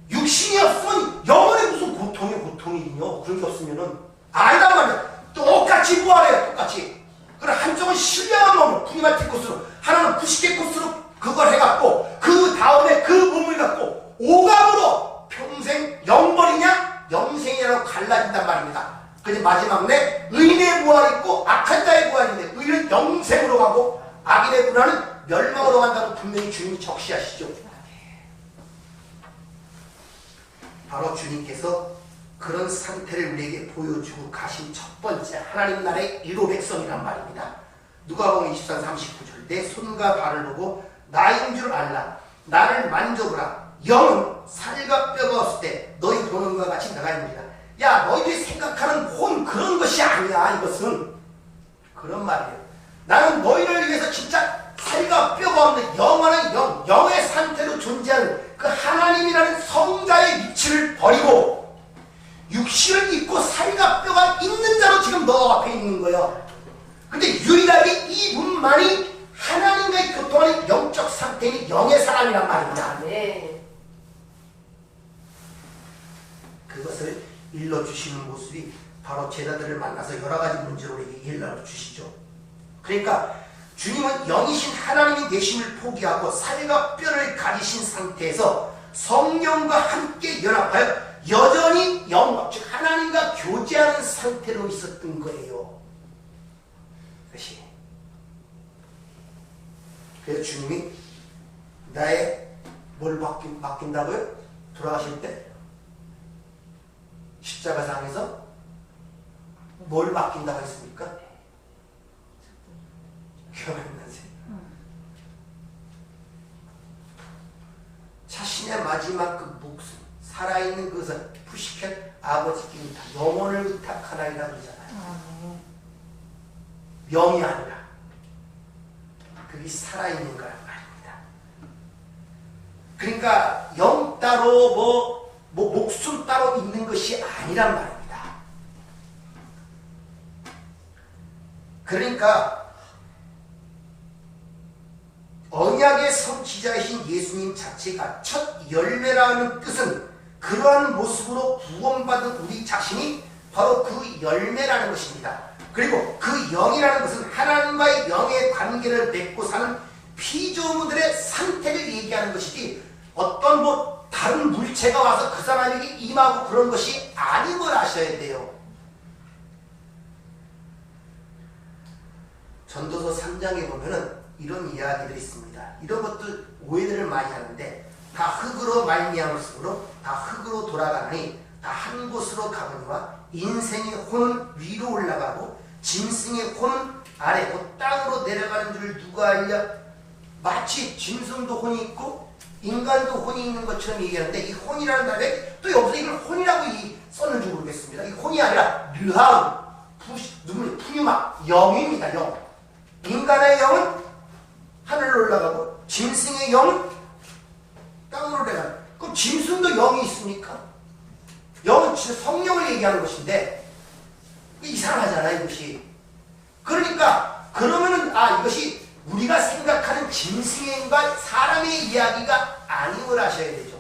육신이 없으면 영원히 무슨 고통이요, 고통이요. 그런 게 없으면은 아니란 말이야. 똑같이 부활해요, 똑같이. 그럼 한쪽은 신령한 몸으로 프리마틱 코스로, 하나는 90개 코스로 그걸 해갖고 그 다음에 그 몸을 갖고 오감으로 평생 영벌이냐 영생이냐로 갈라진단 말입니다. 그래서 마지막 내 의인의 부활이 있고 악한 자의 부활인데 의인은 영생으로 가고 악인의 부활은 멸망으로 간다고 분명히 주님이 적시하시죠. 바로 주님께서 그런 상태를 우리에게 보여주고 가신 첫 번째 하나님 나라의 일곱 백성이란 말입니다. 누가복음 23, 39절 내 손과 발을 보고 나인 줄 알라. 나를 만져보라. 영은 살과 뼈가 없을 때 너희 보는 것과 같이 내가 있느니라. 야, 너희들이 생각하는 혼 그런 것이 아니야. 이것은 그런 말이에요. 나는 너희를 위해서 진짜 살과 뼈가 없는 영원한 영의 상태로 존재하는 그 하나님이라는 성자의 위치를 버리고 육신을 입고 살과 뼈가 있는 자로 지금 너 앞에 있는 거예요. 근데 유일하게 이분만이 하나님과의 교통하는 영적 상태인 영의 사람이란 말입니다. 네. 그것을 일러주시는 모습이 바로 제자들을 만나서 여러 가지 문제로 우리에게 일러주시죠. 그러니까 주님은 영이신 하나님의 계심을 포기하고 살과 뼈를 가지신 상태에서 성령과 함께 연합하여 여전히 영과 즉 하나님과 교제하는 상태로 있었던 거예요. 그래서 주님이 나의 뭘 맡긴다고요? 돌아가실 때 십자가상에서 뭘 맡긴다고 했습니까? 기억 안 나세요? 자신의 마지막 그 목숨 살아있는 그것을 푸시켓 아버지께 의탁 영혼을 의탁하나이라 그러잖아요. 영이 아니라 그게 살아있는 거란 말입니다. 그러니까 영 따로 목숨 따로 있는 것이 아니란 말입니다. 그러니까 언약의 성취자이신 예수님 자체가 첫 열매라는 뜻은 그러한 모습으로 구원받은 우리 자신이 바로 그 열매라는 것입니다. 그리고 그 영이라는 것은 하나님과의 영의 관계를 맺고 사는 피조물들의 상태를 얘기하는 것이지 어떤 다른 물체가 와서 그 사람에게 임하고 그런 것이 아닌 걸 아셔야 돼요. 전도서 3장에 보면은 이런 이야기들이 있습니다. 이런 것들 오해들을 많이 하는데 다 흙으로 말미암았으므로 다 흙으로 돌아가니 다 한 곳으로 가거니와 인생의 혼은 위로 올라가고 짐승의 혼은 아래 곧 땅으로 내려가는 줄 누가 알랴? 마치 짐승도 혼이 있고 인간도 혼이 있는 것처럼 얘기하는데 이 혼이라는 말에 또 여기서 이걸 혼이라고 썼는지 모르겠습니다. 이 혼이 아니라 르하운, 푸뉴마, 영입니다. 영. 인간의 영은 하늘로 올라가고 짐승의 영은 땅으로 내려가는. 그럼 짐승도 영이 있습니까? 영은 진짜 성령을 얘기하는 것인데 이상하잖아요, 이것이. 그러니까 그러면은 이것이 우리가 생각하는 짐승의 인과 사람의 이야기가 아님을 아셔야 되죠.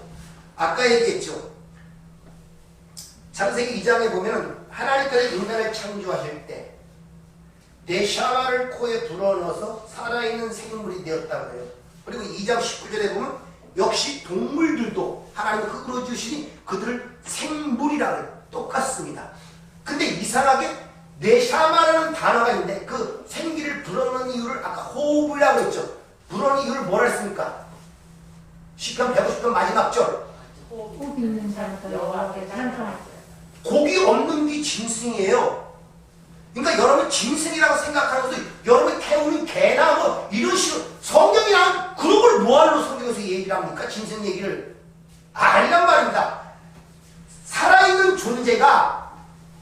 아까 얘기했죠. 창세기 2장에 보면 하나님께서 인간을 창조하실 때 내 샤마를 코에 불어넣어서 살아있는 생물이 되었다고 해요. 그리고 2장 19절에 보면 역시 동물들도 하나님 흙으로 주시니 그들을 생물이라고 해요. 똑같습니다. 근데 이상하게 네샤마라는 단어가 있는데 그 생기를 불어넣는 이유를 아까 호흡이라고 했죠. 불어넣는 이유를 뭐라 했습니까? 시편 150편 마지막 절. 호흡 있는 자마다 고기 없는 게 짐승이에요. 그러니까 여러분 짐승이라고 생각하는 것도 여러분이 태우는 개나 뭐 이런 식으로 성경이랑 그런 걸 뭐하러 성경에서 얘기를 합니까? 짐승 얘기를 아니란 말입니다. 살아있는 존재가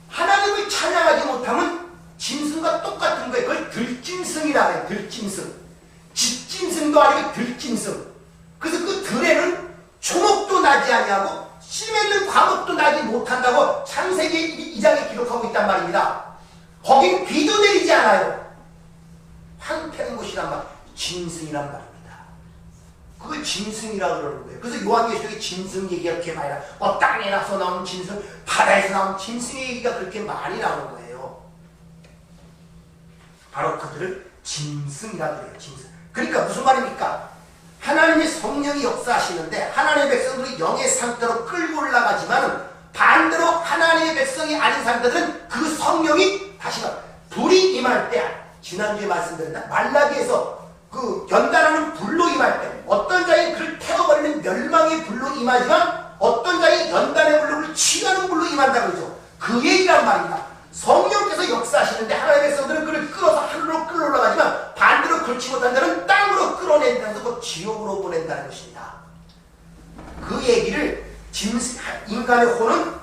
하나님을 찬양하지 못하면 짐승과 똑같은 거예요. 그걸 들짐승이라고 해요. 들짐승. 집짐승도 아니고 들짐승. 그래서 그 들에는 초목도 나지 아니하고 씨맺는 과목도 나지 못한다고 창세기 2장에 기록하고 있단 말입니다. 거긴 비도 내리지 않아요. 황폐한 곳이란 말, 짐승이란 말입니다. 그걸 짐승이라고 그러는 거예요. 그래서 요한계시록에 짐승 얘기가 그렇게 많이 나와요. 땅에 나서 나온 짐승, 바다에서 나온 짐승의 얘기가 그렇게 많이 나오는 거예요. 바로 그들을 짐승이라고 해요. 짐승. 그러니까 무슨 말입니까? 하나님의 성령이 역사하시는데 하나님의 백성들이 영의 상태로 끌고 올라가지만 반대로 하나님의 백성이 아닌 상태들은 그 성령이 다시 불이 임할 때, 지난주에 말씀드렸다 말라기에서 그 연단하는 불로 임할 때 어떤 자에 그를 태워버리는 멸망의 불로 임하지만 어떤 자에 연단의 불로 취하는 불로 임한다고 그러죠. 그 얘기란 말입니다. 성령께서 역사하시는데 하나님의 백성들은 그를 끌어서 하늘로 끌어 올라가지만 반대로 그렇지 못한 자는 땅으로 끌어낸다는 것, 지옥으로 보낸다는 것입니다. 그 얘기를 인간의 혼은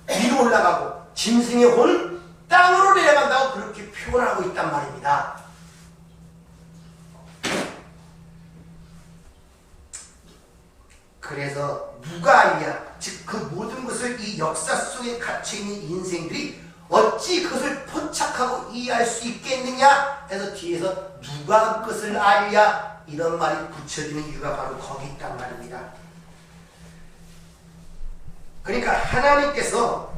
위로 올라가고 짐승의 혼은 땅으로 내려간다고 그렇게 표현하고 있단 말입니다. 그래서 누가 알냐, 즉 그 모든 것을 이 역사 속에 갇혀있는 인생들이 어찌 그것을 포착하고 이해할 수 있겠느냐 해서 뒤에서 누가 그것을 알냐 이런 말이 붙여지는 이유가 바로 거기 있단 말입니다. 그러니까 하나님께서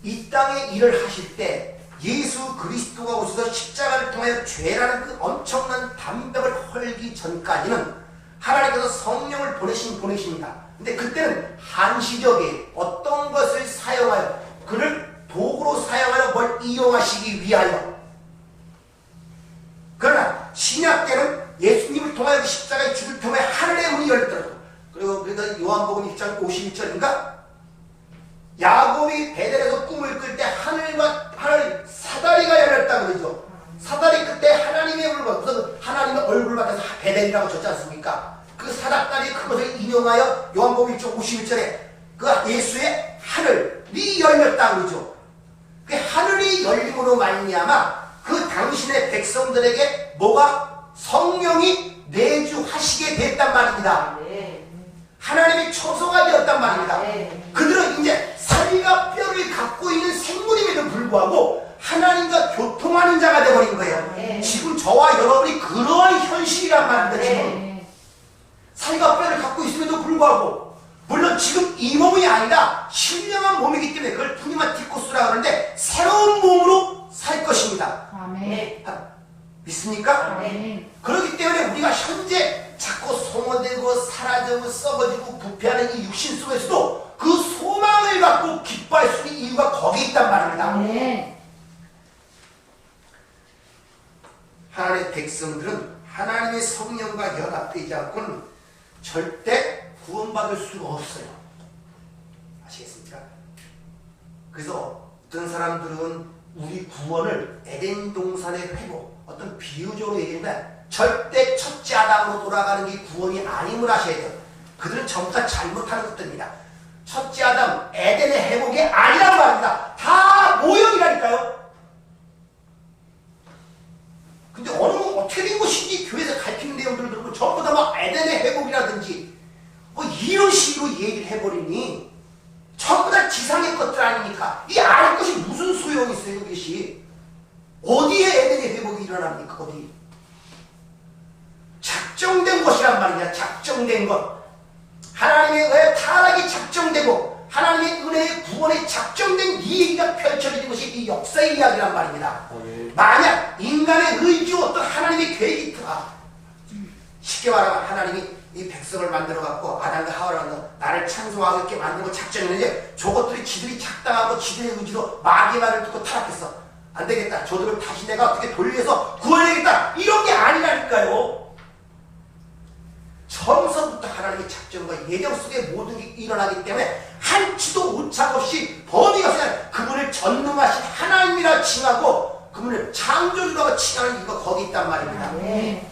이 땅에 일을 하실 때 예수 그리스도가 오셔서 십자가를 통하여 죄라는 그 엄청난 담벽을 헐기 전까지는 하나님께서 성령을 보내십니다. 근데 그때는 한시적인 어떤 것을 사용하여 그를 도구로 사용하여 뭘 이용하시기 위하여. 그러나 신약 때는 예수님을 통하여 그 십자가의 죽을 통해 하늘의 문이 열리더라고요. 그리고 그러니까 요한복음 1장 51절인가 야곱이 베델에서 꿈을 꿀 때 하늘 사다리가 열렸다고 그러죠. 사다리 그때 하나님의 얼굴, 무슨 하나님의 얼굴 같아서 베델이라고 줬지 않습니까? 그 사다리 그것을 인용하여 요한복음 1장 51절에 그 예수의 하늘이 열렸다고 그러죠. 그 하늘이 열림으로 말미암아 그 당신의 백성들에게 뭐가 성령이 내주하시게 됐단 말입니다. 하나님의 초소가 되었단 말입니다. 그들은 이제 살과 뼈를 갖고 있는 생물임에도 불구하고 하나님과 교통하는 자가 되어버린 거예요. 지금 저와 여러분이 그러한 현실이란 말입니다. 지금 살과 뼈를 갖고 있음에도 불구하고, 물론 지금 이 몸이 아니라 신령한 몸이기 때문에 그걸 푸니마티코스라고 하는데 새로운 몸으로 살 것입니다. 아멘. 믿습니까? 아멘. 그렇기 때문에 우리가 현재 자꾸 소모되고 사라지고 썩어지고 부패하는 이 육신 속에서도 그 소망을 갖고 기뻐할 수 있는 이유가 거기 있단 말입니다. 아멘. 하나님의 백성들은 하나님의 성령과 연합되지 않고는 절대 구원받을 수가 없어요. 아시겠습니까? 그래서 어떤 사람들은 우리 구원을 에덴 동산의 회복, 어떤 비유적으로 얘기하면 절대 첫째 아담으로 돌아가는 게 구원이 아님을 아셔야 돼요. 그들은 전부 다 잘못하는 것들입니다. 첫째 아담 에덴의 회복이 아니라고 말합니다. 다 모형이라니까요. 근데 어떻게 된 것인지 교회에서 가르치는 내용들을 들으면 전부 다 막 에덴의 회복이라든지 뭐 이런 식으로 얘기를 해버리니 전부 다 지상의 것들 아닙니까? 이 알 것이 무슨 소용이 있어요, 이것이? 어디에 에덴의 회복이 일어납니까? 어디? 작정된 것이란 말이냐, 작정된 것. 하나님의 은혜의 타락이 작정되고 하나님의 은혜의 구원에 작정된 이 얘기가 펼쳐지는 것이 이 역사의 이야기란 말입니다. 만약 인간의 의지와 어떤 하나님의 계획이 쉽게 말하면 하나님이 이 백성을 만들어갖고 아담과 하와를 나를 창조하고 이렇게 만들고 작정했는데 저것들이 지들이 작당하고 지들의 의지로 마귀의 말을 듣고 타락했어. 안 되겠다. 저들을 다시 내가 어떻게 돌려서 구원해야겠다. 이런 게 아니라니까요. 처음서부터 하나님의 작정과 예정 속에 모든 게 일어나기 때문에 한치도 오차 없이 범위가 없이 그분을 전능하신 하나님이라 칭하고 그분을 창조주라고 칭하는 이유가 거기 있단 말입니다. 네.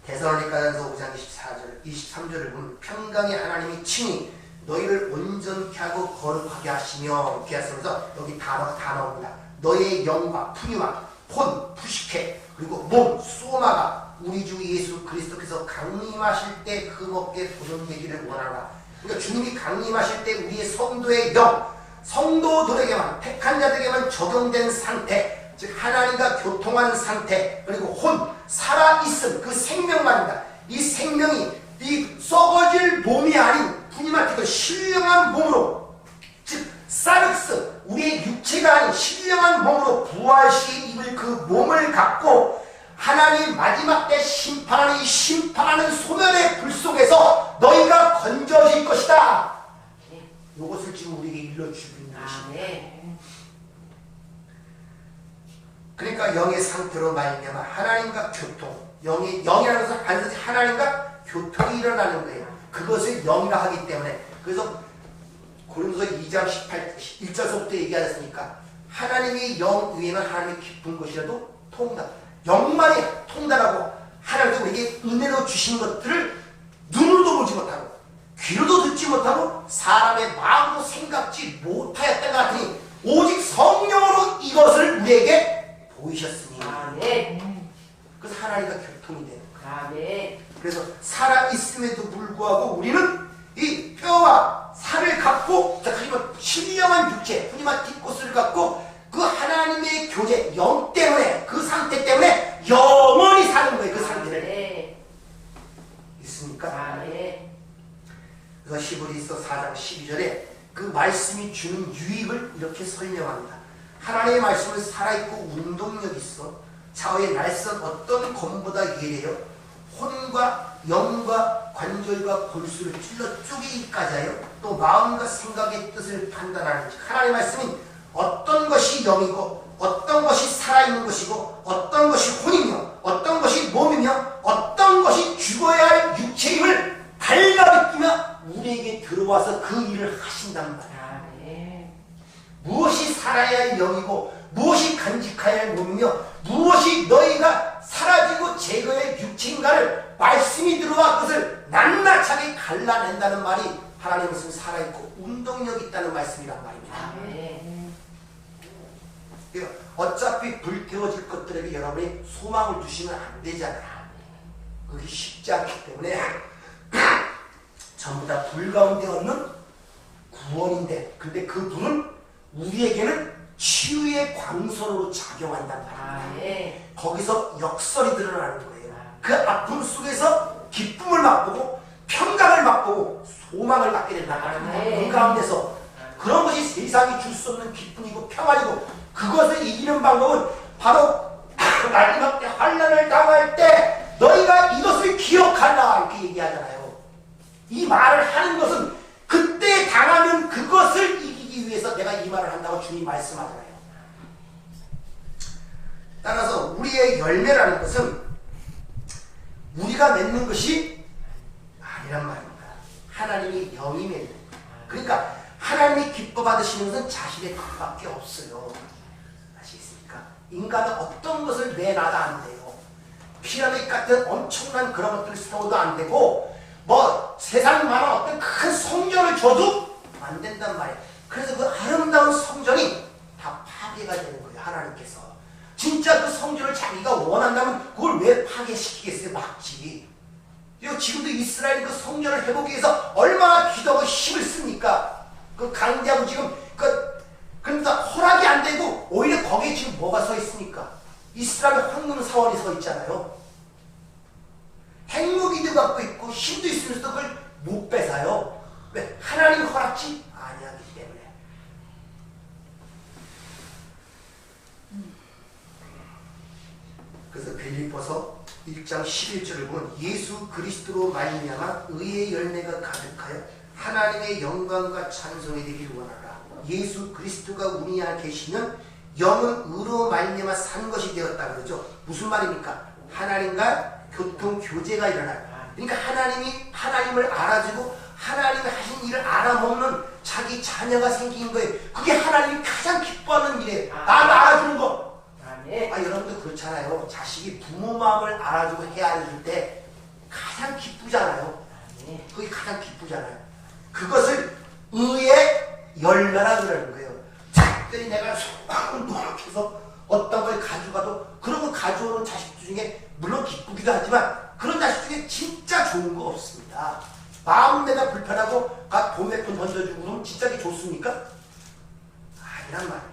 데살로니가전서 5장 23절을 보면 평강의 하나님이 친히 너희를 온전케 하고 거룩하게 하시며 이렇게 하면서 여기 단어가 다 나옵니다. 너의 영과 푸뉴마, 혼, 푸시케, 그리고 몸, 소마가 우리 주 예수 그리스도께서 강림하실 때 흠없게 보존되기를 원하노라. 그러니까 주님이 강림하실 때 우리의 성도의 영, 성도들에게만, 택한 자들에게만 적용된 상태, 즉 하나님과 교통하는 상태, 그리고 혼, 살아있음, 그 생명 말입니다. 이 생명이 이 썩어질 몸이 아닌 푸니마티코 신령한 몸으로, 즉 사륵스, 우리의 육체가 육체가 신령한 몸으로 부활시 입을 그 몸을 갖고 하나님 마지막 때 심판하는 이 심판하는 소멸의 불 속에서 너희가 건져질 것이다. 이것을 지금 우리에게 일러주고 있는 것입니다. 그러니까 영의 상태로 말미암아 하나님과 교통, 영이라는 것은 반드시 하나님과 교통이 일어나는 거예요. 그것을 영이라 하기 때문에. 그래서 고린도서 2장 1절부터 얘기하셨으니까 하나님의 영 위에는 하나님의 깊은 것이라도 통다. 영만이 통달하고 하나님께서 우리에게 은혜로 주신 것들을 눈으로도 보지 못하고 귀로도 듣지 못하고 사람의 마음으로 생각지 못하였던 것 같으니 오직 성령으로 이것을 우리에게 보이셨으니. 그래서 하나님과 교통이 되는 거예요. 그래서 살아있음에도 불구하고 우리는 이 뼈와 살을 갖고 하지만 신령한 육체, 푸니마 티코스를 갖고 그 하나님의 교제, 영 때문에 그 상태 때문에 영원히 사는 거예요. 그 상태를. 있습니까? 그래서 히브리서 4장 12절에 그 말씀이 주는 유익을 이렇게 설명합니다. 하나님의 말씀은 살아있고 운동력이 있어 좌우의 날선 어떤 검보다 예리해요. 혼과 영과 관절과 골수를 찔러 쪼개기까지 하여 또 마음과 생각의 뜻을 판단하는 즉 하나님의 말씀은 어떤 것이 영이고 어떤 것이 살아있는 것이고 어떤 것이 혼이며 어떤 것이 몸이며 어떤 것이 죽어야 할 육체임을 달가벗기며 우리에게 들어와서 그 일을 하신단 말이야. 무엇이 살아야 할 영이고 무엇이 간직해야 할 몸이며 무엇이 너희가 사라지고 제거할 육체인가를 말씀이 들어와 그것을 낱낱하게 갈라낸다는 말이 하나님의 말씀이 살아있고 운동력이 있다는 말씀이란 말입니다. 어차피 불태워질 것들에게 여러분이 소망을 두시면 안 되잖아요. 그게 쉽지 않기 때문에 전부 다 불 가운데 얻는 구원인데 근데 그 불은 우리에게는 치유의 광선으로 작용한단 말입니다. 거기서 역설이 드러나는 거예요. 그 아픔 속에서 기쁨을 맛보고 평강을 맛보고 소망을 갖게 된단 말입니다. 그 가운데서 그런 것이 세상이 줄 수 없는 기쁨이고 평안이고 그것을 이기는 방법은 바로 마지막 때 환난을 당할 때 너희가 이것을 기억하라 이렇게 얘기하잖아요. 이 말을 하는 것은 그때 당하면 그것을 이기기 위해서 내가 이 말을 한다고 주님이 말씀하잖아요. 따라서 우리의 열매라는 것은 우리가 맺는 것이 아니란 말입니다. 하나님이 영이 맺는 거예요. 그러니까 하나님이 기뻐 받으시는 것은 자신의 것밖에 없어요. 아시겠습니까? 인간은 어떤 것을 내놔도 안 돼요. 피라미드 같은 엄청난 그런 것들을 세워도 안 되고 뭐 세상 만한 어떤 큰 성전을 줘도 안 된단 말이에요. 그래서 그 아름다운 성전이 다 파괴가 되는 거예요. 하나님께서 진짜 그 성전을 자기가 원한다면 그걸 왜 파괴시키겠어요? 막지. 그리고 지금도 이스라엘이 그 성전을 회복하기 위해서 얼마나 기도하고 힘을 씁니까? 그 강제하고 지금 그러니까 허락이 안 되고 오히려 거기에 지금 뭐가 서 있습니까? 이스라엘 황금 사원이 서 있잖아요. 핵무기도 갖고 있고 힘도 있으면서도 그걸 못 뺏어요. 왜? 하나님 허락지 아니하기 때문에. 그래서 빌립보서 1장 11절을 보면 예수 그리스도로 말미암아 의의 열매가 가득하여 하나님의 영광과 찬송이 되길 원하라. 예수 그리스도가 우리 안에 계시면 영은 의로 말미암아 산 것이 되었다 그러죠. 무슨 말입니까? 하나님과 교통 교제가 일어나요. 그러니까 하나님이 하나님을 알아주고 하나님이 하신 일을 알아먹는 자기 자녀가 생긴 거예요. 그게 하나님이 가장 기뻐하는 일이에요. 나를 알아주는 거. 여러분도 그렇잖아요. 자식이 부모 마음을 알아주고 헤아릴 때 가장 기쁘잖아요. 그게 가장 기쁘잖아요. 그것을 의의 열매라 그러는 거예요. 특별히 내가 노력해서 어떤 걸 가져가도 그런 걸 가져오는 자식 중에 물론 기쁘기도 하지만 그런 자식 중에 진짜 좋은 거 없습니다. 마음 내가 불편하고 돈 몇 푼 던져주고 그러면 진짜 그게 좋습니까? 아니란 말입니다.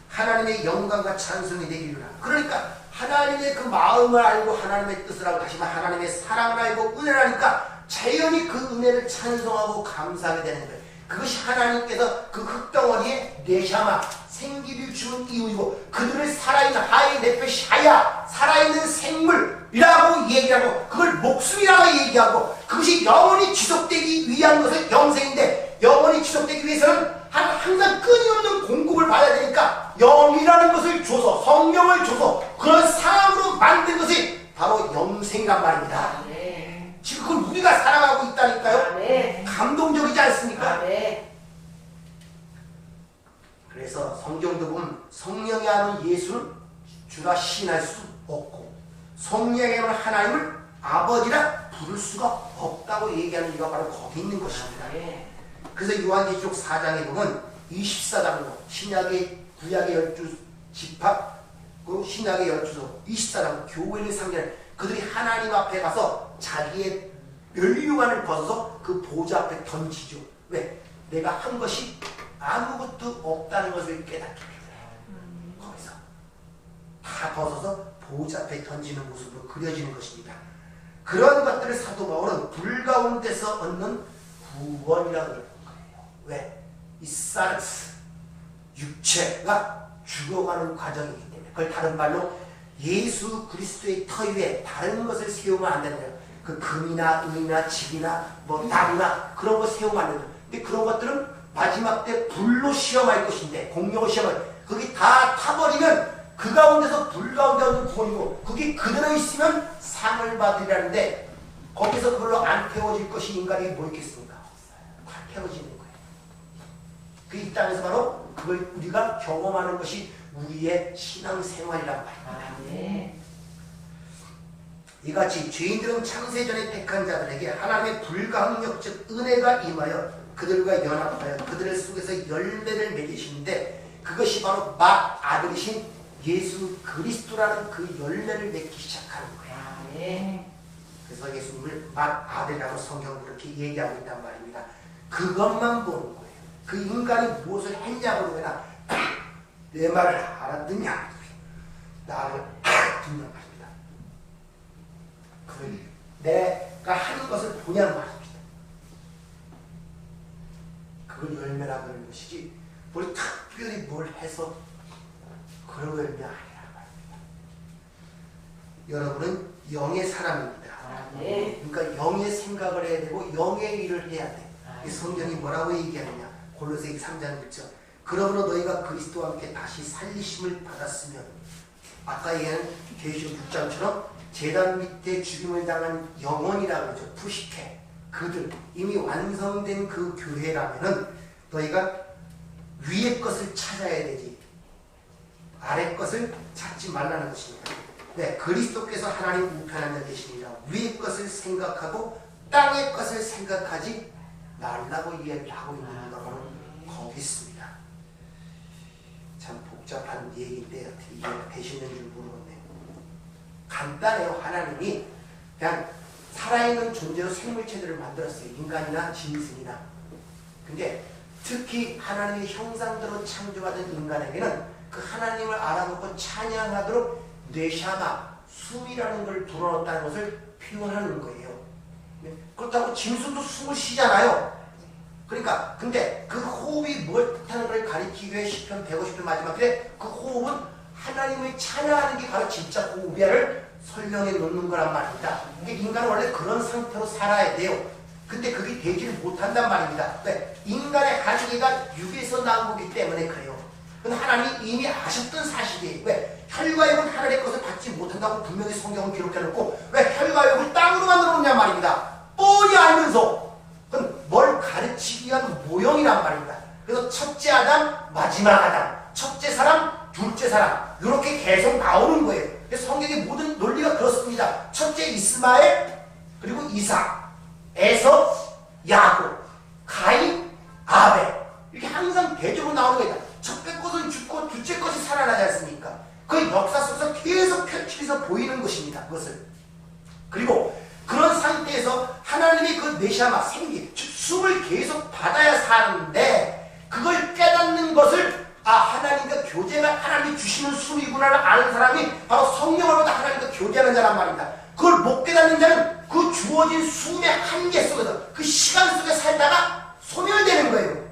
하나님의 영광과 찬송이 되기를 하라. 그러니까 하나님의 그 마음을 알고 하나님의 뜻을 알고 다시 하나님의 사랑을 알고 은혜를 하니까 자연히 그 은혜를 찬송하고 감사하게 되는 거예요. 그것이 하나님께서 그 흙덩어리에 네샤마 생기를 주는 이유이고 그들을 살아있는 하이 네페시 하야 살아있는 생물이라고 얘기하고 그걸 목숨이라고 얘기하고 그것이 영원히 지속되기 위한 것을 영생인데 영원히 지속되기 위해서는 항상 끊임없는 공급을 받아야 되니까 영이라는 것을 줘서 성령을 줘서 그런 상황으로 만든 것이 바로 영생이란 말입니다. 네. 지금 그걸 우리가 살아가고 있다니까요. 네. 감동적이지 않습니까? 네. 그래서 성경도 보면 성령이 하는 예수는 주라 시인할 수 없고 성령이 하는 하나님을 아버지라 부를 수가 없다고 얘기하는 이유가 바로 거기 있는 것입니다. 네. 그래서 요한계시록 4장에 보면 24장로 신약의 구약의 12지파 그리고 신약의 12조 24장 교회를 상징하는 그들이 하나님 앞에 가서 자기의 면류관을 벗어서 그 보좌 앞에 던지죠. 왜? 내가 한 것이 아무것도 없다는 것을 깨닫게 돼요. 거기서 다 벗어서 보좌 앞에 던지는 모습으로 그려지는 것입니다. 그런 것들을 사도 바울은 불 가운데서 얻는 구원이라고 하는 거예요. 왜? 이 사르스 육체가 죽어가는 과정이기 때문에 그걸 다른 말로 예수 그리스도의 터 위에 다른 것을 세우면 안 되는 거예요. 그 금이나 은이나 집이나 뭐 나무나 그런 거 세우면 안 되는 거예요. 근데 그런 것들은 마지막 때 불로 시험할 것인데 공력을 시험할 그게 다 타버리면 그 가운데서 불 가운데 얻는 구원이고 그게 그대로 있으면 상을 받으려는데 거기서 그걸로 안 태워질 것이 인간이 뭐 있겠습니까? 다 태워지는 거예요. 그 이 땅에서 바로 그걸 우리가 경험하는 것이 우리의 신앙생활이란 말입니다. 네. 이같이 죄인들은 창세전에 택한 자들에게 하나님의 불가항력적 은혜가 임하여 그들과 연합하여 그들 속에서 열매를 맺으시는데 그것이 바로 맏 아들이신 예수 그리스도라는 그 열매를 맺기 시작하는 거예요. 네. 그래서 예수님을 맏 아들이라고 성경은 그렇게 얘기하고 있단 말입니다. 그것만 보는 거예요. 그 인간이 무엇을 했냐고 그러나 내 말을 알아듣냐 나를 알아듣냐 말입니다. 그걸 내가 하는 것을 보냐 말입니다. 그걸 열매라고 하는 것이지 우리 특별히 뭘 해서 그런 열매 아니라 말입니다. 여러분은 영의 사람입니다. 네. 그러니까 영의 생각을 해야 되고 영의 일을 해야 돼. 이 성경이 뭐라고 얘기하느냐 골로새기 3장 1절 그러므로 너희가 그리스도와 함께 다시 살리심을 받았으면 아까 얘기한 계시록 6장처럼 제단 밑에 죽임을 당한 영혼이라고 하죠. 푸시케 그들 이미 완성된 그 교회라면은 너희가 위의 것을 찾아야 되지 아래 것을 찾지 말라는 것입니다. 네, 그리스도께서 하나님 우편한 자 되시니라 위의 것을 생각하고 땅의 것을 생각하지 말라고 이야기하고 있는 이유가 바로 거기 있습니다. 참 복잡한 얘기인데 어떻게 이해가 되시는 줄 모르겠네요. 간단해요. 하나님이 그냥 살아있는 존재로 생물체들을 만들었어요. 인간이나 짐승이나. 근데 특히 하나님의 형상대로 창조받은 인간에게는 그 하나님을 알아보고 찬양하도록 뇌샤마, 숨이라는 걸 불어넣었다는 것을 표현하는 거예요. 그렇다고 짐승도 숨을 쉬잖아요. 그러니까 근데 그 호흡이 뭘 뜻하는 걸 가리키기 위해 시편 150편 마지막에 그 호흡은 하나님을 찬양하는 게 바로 진짜 호흡이야를 설명해 놓는 거란 말입니다. 그러니까 인간은 원래 그런 상태로 살아야 돼요. 근데 그게 되지를 못한단 말입니다. 왜? 인간의 한계가 육에서 나온 거기 때문에 그래요. 근데 하나님이 이미 아셨던 사실이에요. 왜? 혈과 육은 하늘의 것을 받지 못한다고 분명히 성경은 기록해놓고 왜 혈과 육을 땅으로 만들어 놓냐 말입니다. 뻔히 알면서 그건 뭘 가르치기 위한 모형이란 말입니다. 그래서 첫째 아담, 마지막 아담, 첫째 사람, 둘째 사람 이렇게 계속 나오는 거예요. 그래서 성경의 모든 논리가 그렇습니다. 첫째 이스마엘, 그리고 이삭, 에서, 야곱, 가인, 아벨 이렇게 항상 대조로 나오는 거예요. 첫째 것은 죽고 둘째 것이 살아나지 않습니까? 그 역사 속에서 계속 펼치면서 보이는 것입니다. 그것을. 그리고 그런 상태에서 하나님이 그 네샤마, 생기, 즉 숨을 계속 받아야 사는데 그걸 깨닫는 것을 하나님과 교제가 하나님이 주시는 숨이구나를 아는 사람이 바로 성령을 받아 하나님과 교제하는 자란 말입니다. 그걸 못 깨닫는 자는 그 주어진 숨의 한계 속에서 그 시간 속에 살다가 소멸되는 거예요.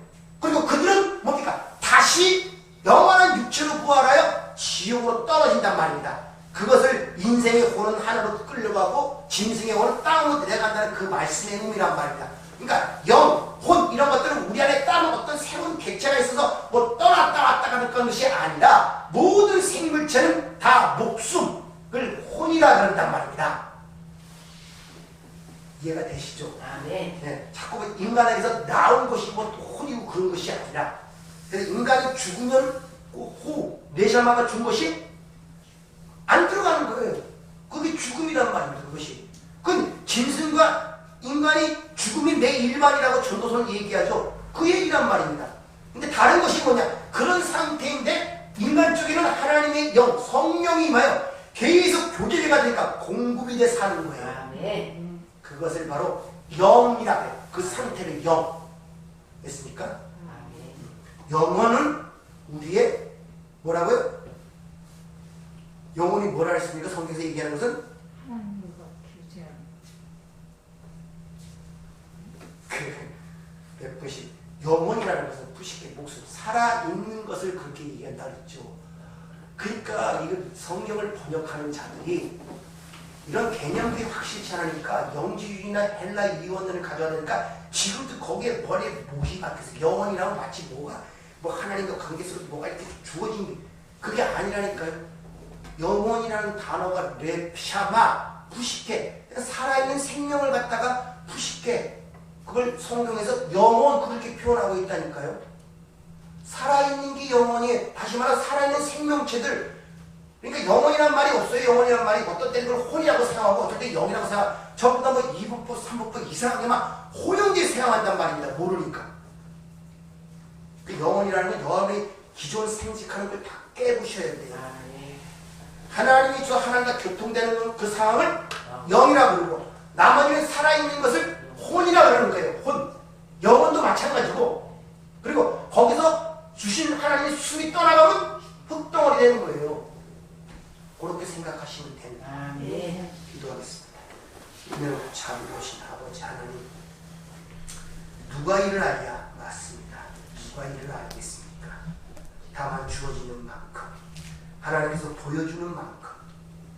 돼간다는 그 말씀의 의미란 말입니다. 그러니까 영, 혼 이런 것들은 우리 안에 따로 어떤 새로운 객체가 있어서 뭐 떠났다 왔다 가는 그런 것이 아니라 모든 생물체는 다 목숨을 혼이라 그런단 말입니다. 이해가 되시죠? 네. 네, 자꾸 인간에게서 나온 것이 뭐 혼이고 그런 것이 아니라, 그래서 인간이 죽으면 내샤마가 준 것이 안 들어가는 거예요. 그게 죽음이란 말입니다. 그것이. 그건 짐승과 인간이 죽음이 내 일반이라고 전도서는 얘기하죠. 그 얘기란 말입니다. 근데 다른 것이 뭐냐? 그런 상태인데 인간 쪽에는 하나님의 영, 성령이 임하여 계속 교제가 되니까 공급이 돼 사는 거예요. 네. 그것을 바로 영이라고 해요. 그 상태를 영. 됐습니까? 영혼은 우리의 뭐라고요? 영혼이 뭐라 했습니까? 성경에서 얘기하는 것은 하나님과 교제하는. 그 부식. 영혼이라는 것은 부식의 목숨, 살아있는 것을 그렇게 얘기한다 그랬죠. 그러니까 이거 성경을 번역하는 자들이 이런 개념들이 확실치 않으니까 영지주의나 헬라 이원론을 가져야 되니까 지금도 거기에 머리에 못이 박혀서 영혼이라고 마치 뭐가 뭐 하나님과 관계스럽게 뭐가 이렇게 주어진 그게 아니라니까요. 영혼이라는 단어가 렙샤마 부식해 살아있는 생명을 갖다가 부식해 그걸 성경에서 영혼 그렇게 표현하고 있다니까요. 살아있는 게 영혼이 다시 말해 살아있는 생명체들 그러니까 영혼이란 말이 없어요. 영혼이란 말이 어떤 때는 그걸 혼이라고 생각하고 어떤 때는 영이라고 생각하고 전부 다 뭐 2분법 3분법 이상하게 막 호용되게 생각한단 말입니다. 모르니까. 그 영혼이라는 건 여러분이 기존 생식하는 걸 다 깨부셔야 돼요. 하나님이 저 하나님과 교통되는 그 상황을 영이라고 부르고 나머지는 살아있는 것을 혼이라고 그러는 거예요. 혼. 영혼도 마찬가지고 그리고 거기서 주신 하나님의 숨이 떠나가면 흙덩어리 되는 거예요. 그렇게 생각하시면 됩니다. 네. 기도하겠습니다. 은혜로 참 오신 아버지 하나님 누가 이를 알랴? 맞습니다. 누가 이를 알겠습니까? 다만 주어지는 만큼 하나님께서 보여주는 만큼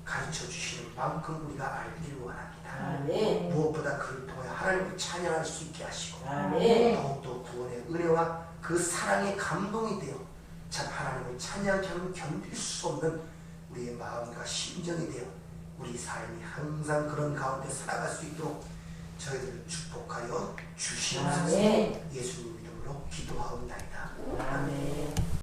가르쳐 주시는 만큼 우리가 알기를 원합니다. 네. 무엇보다 그를 통해 하나님을 찬양할 수 있게 하시고 네. 더욱더 구원의 은혜와 그 사랑의 감동이 되어 참 하나님을 찬양하지 않으면 견딜 수 없는 우리의 마음과 심정이 되어 우리 삶이 항상 그런 가운데 살아갈 수 있도록 저희들을 축복하여 주시옵소서. 네. 예수님 이름으로 기도하옵나이다. 아멘.